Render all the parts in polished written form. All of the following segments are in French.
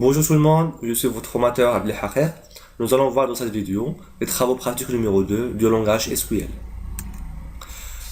Bonjour tout le monde, je suis votre formateur Abdel Harer. Nous allons voir dans cette vidéo les travaux pratiques numéro 2 du langage SQL.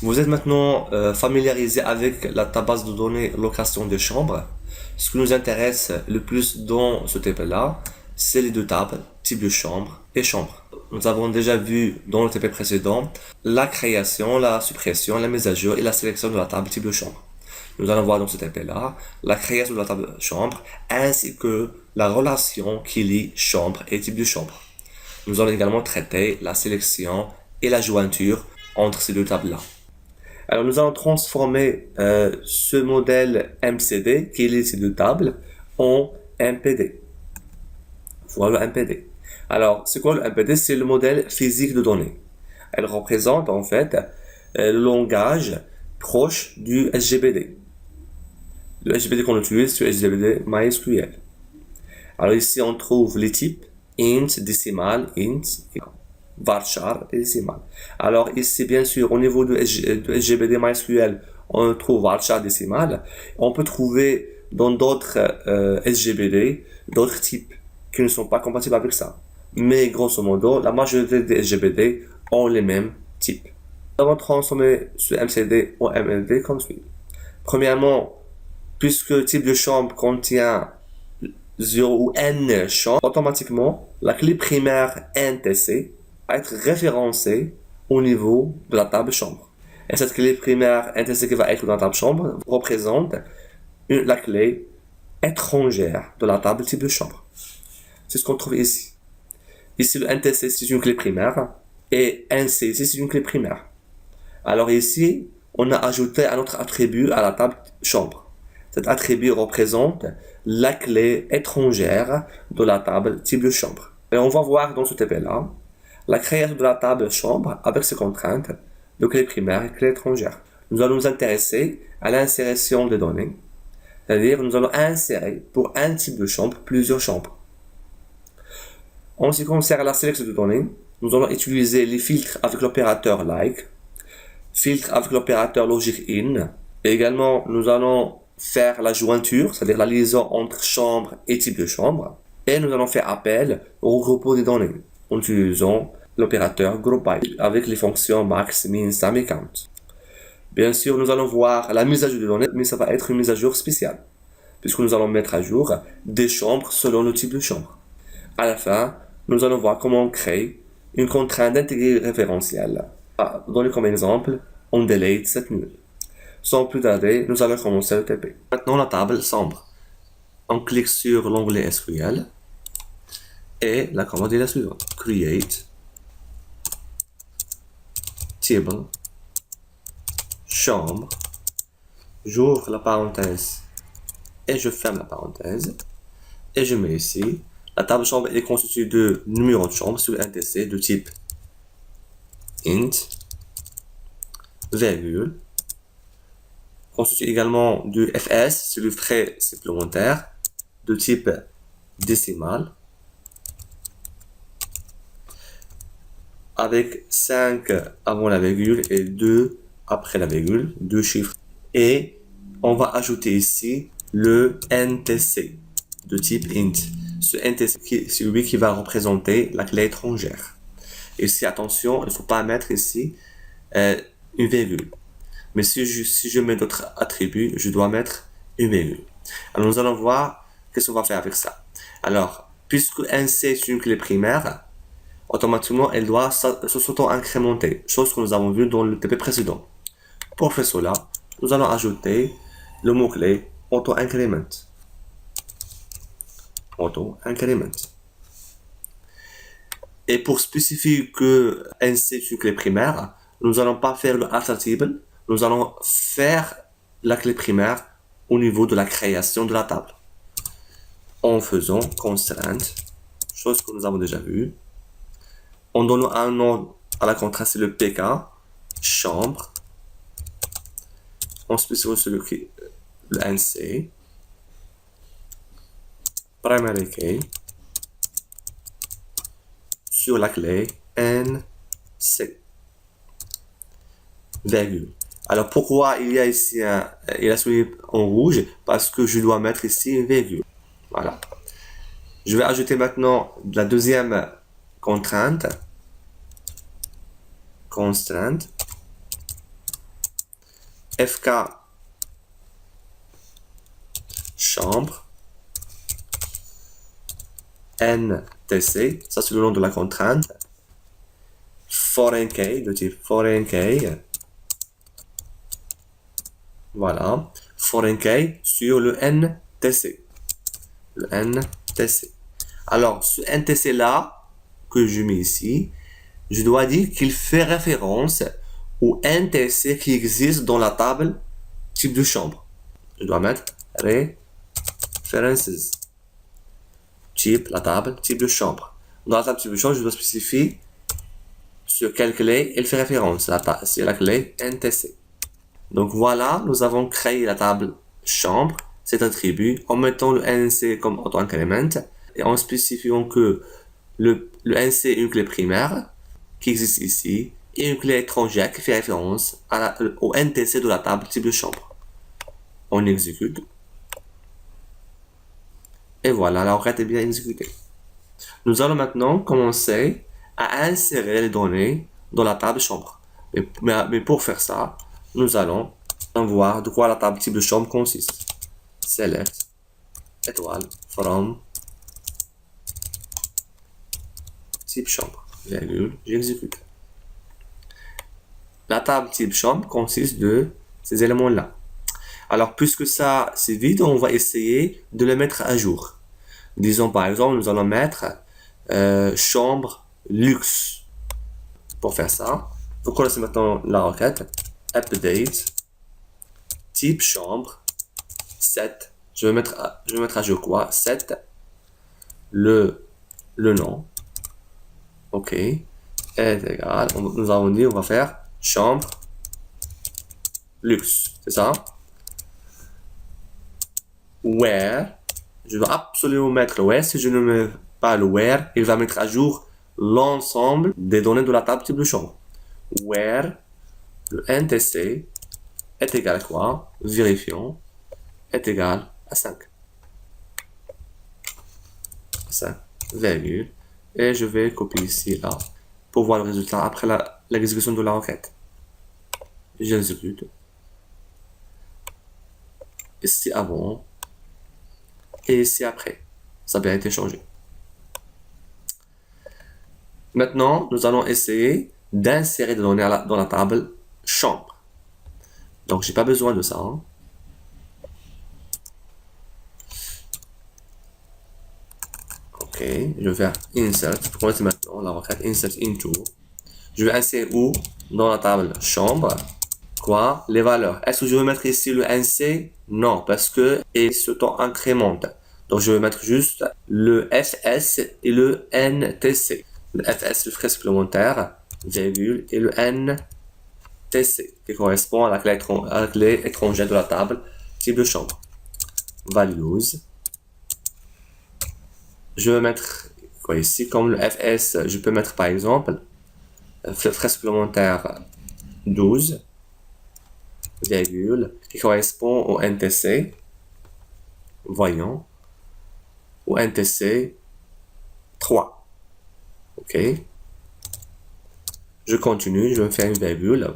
Vous êtes maintenant familiarisé avec la base de données location des chambres. Ce qui nous intéresse le plus dans ce TP-là, c'est les deux tables, type de chambre et chambre. Nous avons déjà vu dans le TP précédent la création, la suppression, la mise à jour et la sélection de la table type de chambre. Nous allons voir dans ce TP-là la création de la table chambre ainsi que la relation qui lie chambre et type de chambre. Nous allons également traiter la sélection et la jointure entre ces deux tables-là. Alors nous allons transformer ce modèle MCD qui lie ces deux tables en MPD. Voilà le MPD. Alors c'est quoi le MPD? C'est le modèle physique de données. Elle représente en fait le langage proche du SGBD. Le SGBD qu'on utilise, c'est le SGBD MySQL. Alors ici, on trouve les types int, décimal, int, varchar et décimal. Alors ici, bien sûr, au niveau de SGBD MySQL, on trouve varchar décimal. On peut trouver dans d'autres SGBD d'autres types qui ne sont pas compatibles avec ça. Mais grosso modo, la majorité des SGBD ont les mêmes types. Nous allons transformer ce MCD en MLD comme suit. Premièrement, puisque le type de chambre contient 0 ou n chambres, automatiquement, la clé primaire NTC va être référencée au niveau de la table chambre. Et cette clé primaire NTC qui va être dans la table chambre représente la clé étrangère de la table type de chambre. C'est ce qu'on trouve ici. Ici, le NTC, c'est une clé primaire et NC, ici, c'est une clé primaire. Alors ici, on a ajouté un autre attribut à la table chambre. Cet attribut représente la clé étrangère de la table type de chambre. Et on va voir dans ce TP-là la création de la table chambre avec ses contraintes de clé primaire et clé étrangère. Nous allons nous intéresser à l'insération des données. C'est-à-dire, nous allons insérer pour un type de chambre plusieurs chambres. En ce qui concerne la sélection de données, nous allons utiliser les filtres avec l'opérateur like, filtre avec l'opérateur logic in, et également nous allons faire la jointure, c'est-à-dire la liaison entre chambre et type de chambre, et nous allons faire appel au regroupement des données en utilisant l'opérateur groupby avec les fonctions max, min, sum et count. Bien sûr, nous allons voir la mise à jour des données, mais ça va être une mise à jour spéciale, puisque nous allons mettre à jour des chambres selon le type de chambre. À la fin, nous allons voir comment on crée une contrainte d'intégrité référentielle. Donner comme exemple, on delete cette nulle. Sans plus tarder, nous allons commencer le TP. Maintenant, la table sombre. On clique sur l'onglet SQL et la commande est la suivante. Create table chambre. J'ouvre la parenthèse et je ferme la parenthèse et je mets ici. La table chambre est constituée de numéros de chambre sur NTC de type int, virgule, constitué également du FS, c'est le frais supplémentaire, de type décimal, avec 5 avant la virgule et 2 après la virgule, deux chiffres. Et on va ajouter ici le NTC de type int. Ce NTC, c'est lui qui va représenter la clé étrangère. Ici, attention, il ne faut pas mettre ici une virgule. Mais si je mets d'autres attributs, je dois mettre une virgule. Alors, nous allons voir qu'est-ce qu'on va faire avec ça. Alors, puisque NC est une clé primaire, automatiquement, elle doit s'auto-incrémenter, chose que nous avons vu dans le TP précédent. Pour faire cela, nous allons ajouter le mot-clé auto-increment. Auto-increment. Et pour spécifier que NC est une clé primaire, nous n'allons pas faire le alter table, nous allons faire la clé primaire au niveau de la création de la table. En faisant constraint, chose que nous avons déjà vue. En donnant un nom à la contrainte, c'est le PK, chambre. On spécifie le NC, primary key, sur la clé NC, virgule. Alors pourquoi il y a ici il a souligné en rouge? Parce que je dois mettre ici une virgule. Voilà. Je vais ajouter maintenant la deuxième contrainte. Constraint. FK chambre. NTC. Ça, c'est le nom de la contrainte. Foreign key, de type foreign key. Voilà. Foreign key sur le NTC. Le NTC. Alors, ce NTC là, que je mets ici, je dois dire qu'il fait référence au NTC qui existe dans la table type de chambre. Je dois mettre references. Type, la table type de chambre. Dans la table type de chambre, je dois spécifier sur quelle clé elle fait référence. C'est la clé NTC. Donc voilà, nous avons créé la table chambre, cet attribut, en mettant le NC comme en tant qu'élément et en spécifiant que le NC est une clé primaire qui existe ici et une clé étrangère qui fait référence au NTC de la table type de chambre. On exécute. Et voilà, la requête est bien exécutée. Nous allons maintenant commencer à insérer les données dans la table chambre. Mais pour faire ça, nous allons voir de quoi la table type de chambre consiste. Select, étoile, from, type chambre, virgule, j'exécute. La table type chambre consiste de ces éléments-là. Alors, puisque ça, c'est vide, on va essayer de les mettre à jour. Disons, par exemple, nous allons mettre chambre luxe. Pour faire ça, vous connaissez maintenant la requête. Update, type chambre, set. Je vais mettre à jour quoi? Set, le nom. OK. Est égal. Nous avons dit, on va faire chambre luxe. C'est ça? Where. Je dois absolument mettre le where. Si je ne mets pas le where, il va mettre à jour l'ensemble des données de la table type de chambre. Where le NTC est égal à quoi? Vérifions. Est égal à 5. 5, virgule. Et je vais copier ici, là, pour voir le résultat après l'exécution de la requête. J'exécute. Ici avant. Et ici après. Ça a bien été changé. Maintenant, nous allons essayer d'insérer des données dans la table chambre. Donc, j'ai pas besoin de ça. Hein. Ok, je vais faire insert. Pour commencer maintenant la requête insert into. Je vais insérer où? Dans la table chambre. Quoi? Les valeurs. Est-ce que je vais mettre ici le NC? Non, parce que et ce temps incrémente. Donc, je vais mettre juste le FS et le NTC. Le FS, le frais supplémentaire, virgule, et le NTC, qui correspond à la clé étrangère de la table, type de chambre. Values. Je vais mettre quoi ici, comme le FS, je peux mettre par exemple, frais supplémentaire 12, virgule, qui correspond au NTC. Voyons. Au NTC 3. OK. Je continue, je vais faire une virgule.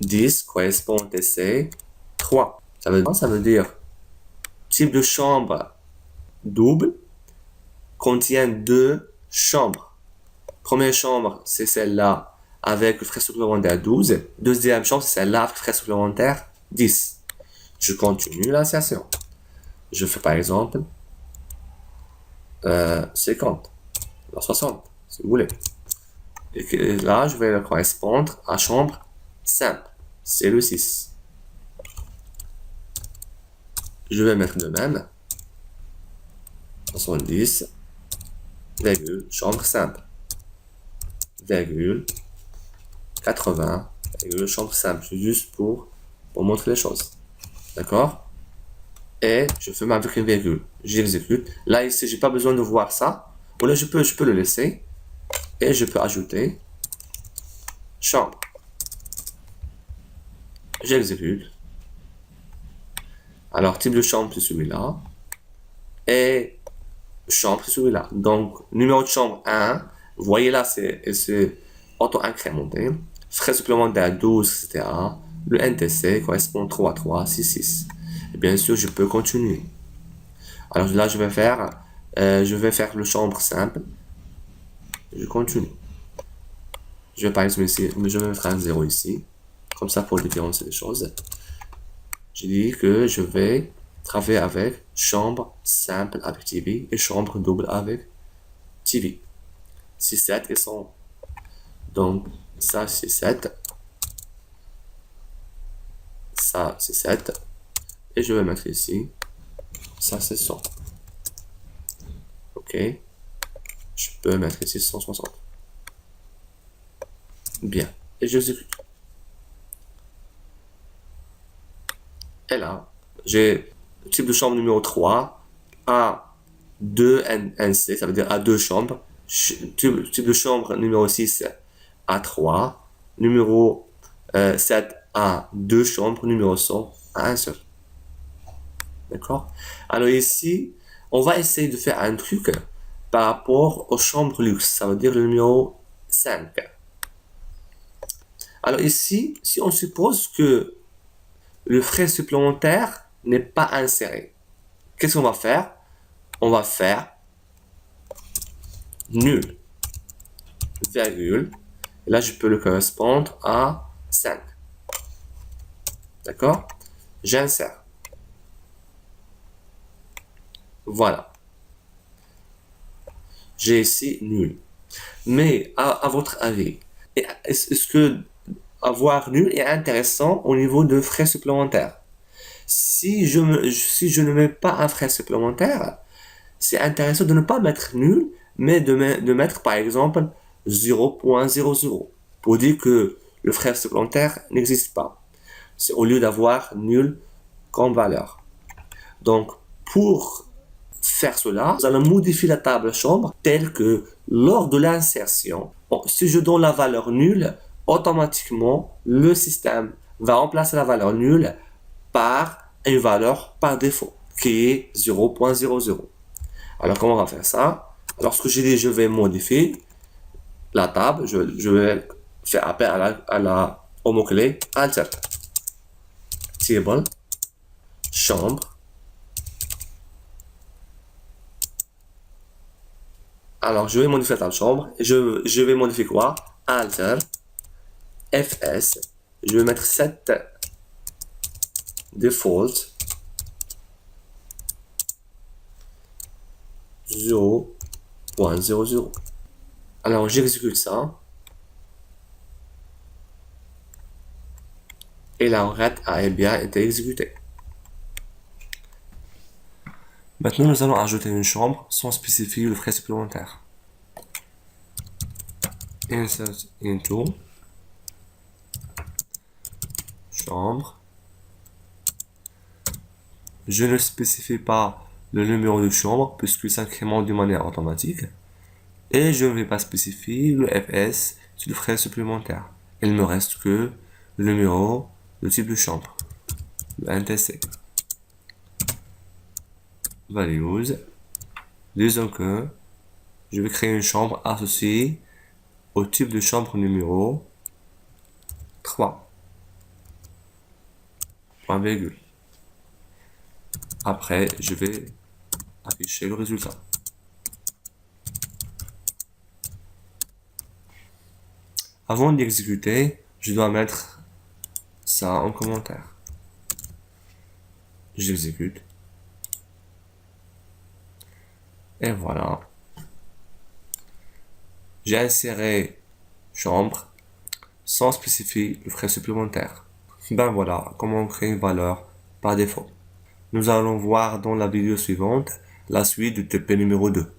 10 correspond au NTC 3. Ça veut dire type de chambre double contient deux chambres. Première chambre, c'est celle-là avec frais supplémentaires 12. Deuxième chambre, c'est celle-là avec frais supplémentaires 10. Je continue l'insertion. Je fais par exemple 50, 60, si vous voulez. Et là, je vais le correspondre à chambre simple. C'est le 6. Je vais mettre de même 70, virgule, chambre simple, virgule, 80, virgule, chambre simple, juste pour montrer les choses. D'accord? Et je fais avec une virgule. J'exécute. Là, ici, j'ai pas besoin de voir ça. Ou là, je peux le laisser. Et je peux ajouter chambre. J'exécute. Alors, type de chambre, c'est celui-là. et chambre, c'est celui-là. Donc, numéro de chambre 1, vous voyez là, c'est auto-incrémenté. Frais supplémentaires 12, etc. Le NTC correspond 3, 3, 6, 6. Et bien sûr, je peux continuer. Alors là, je vais faire le chambre simple. Je continue. Je vais par exemple ici, je vais mettre un 0 ici. Comme ça, pour différencier les choses. J'ai dit que je vais travailler avec chambre simple avec TV et chambre double avec TV. 6, 7 et 100. Donc, ça, c'est 7. Ça, c'est 7. Et je vais mettre ici. Ça, c'est 100. Ok. Je peux mettre ici 160. Bien. Et j'exécute. Et là, j'ai le type de chambre numéro 3 à 2 NC, ça veut dire à 2 chambres. Type de chambre numéro 6 à 3. Numéro 7 à 2 chambres. Numéro 100 à 1 seul. D'accord? Alors ici, on va essayer de faire un truc par rapport aux chambres luxe. Ça veut dire le numéro 5. Alors ici, si on suppose que le frais supplémentaire n'est pas inséré, qu'est-ce qu'on va faire? On va faire nul, virgule, et là je peux le correspondre à 5. D'accord? J'insère. Voilà. J'ai ici nul. Mais à votre avis, est-ce que avoir nul est intéressant au niveau de frais supplémentaires? Si je ne mets pas un frais supplémentaire, c'est intéressant de ne pas mettre nul, mais de mettre par exemple 0.00 pour dire que le frais supplémentaire n'existe pas. C'est au lieu d'avoir nul comme valeur. Donc, pour faire cela, nous allons modifier la table chambre telle que lors de l'insertion, si je donne la valeur nulle, automatiquement, le système va remplacer la valeur nulle par une valeur par défaut, qui est 0.00. Alors, comment on va faire ça? Lorsque j'ai dit je vais modifier la table, je vais faire appel au mot-clé alter. Table, chambre. Alors, je vais modifier la table chambre. Et je vais modifier quoi? Alter, fs. Je vais mettre 7 default 0.00. Alors, j'exécute ça. Et la requête a bien été exécutée. Maintenant, nous allons ajouter une chambre sans spécifier le frais supplémentaire. Insert into chambre. Je ne spécifie pas le numéro de chambre puisqu'il s'incrémente de manière automatique. Et je ne vais pas spécifier le FS sur le frais supplémentaire. Il ne me reste que le numéro de type de chambre, le NTC. Values. Disons que je vais créer une chambre associée au type de chambre numéro 3. Point virgule. Après, je vais afficher le résultat. Avant d'exécuter, je dois mettre ça en commentaire. J'exécute. Et voilà. J'ai inséré chambre sans spécifier le frais supplémentaire. Ben voilà comment on crée une valeur par défaut. Nous allons voir dans la vidéo suivante la suite du TP numéro 2.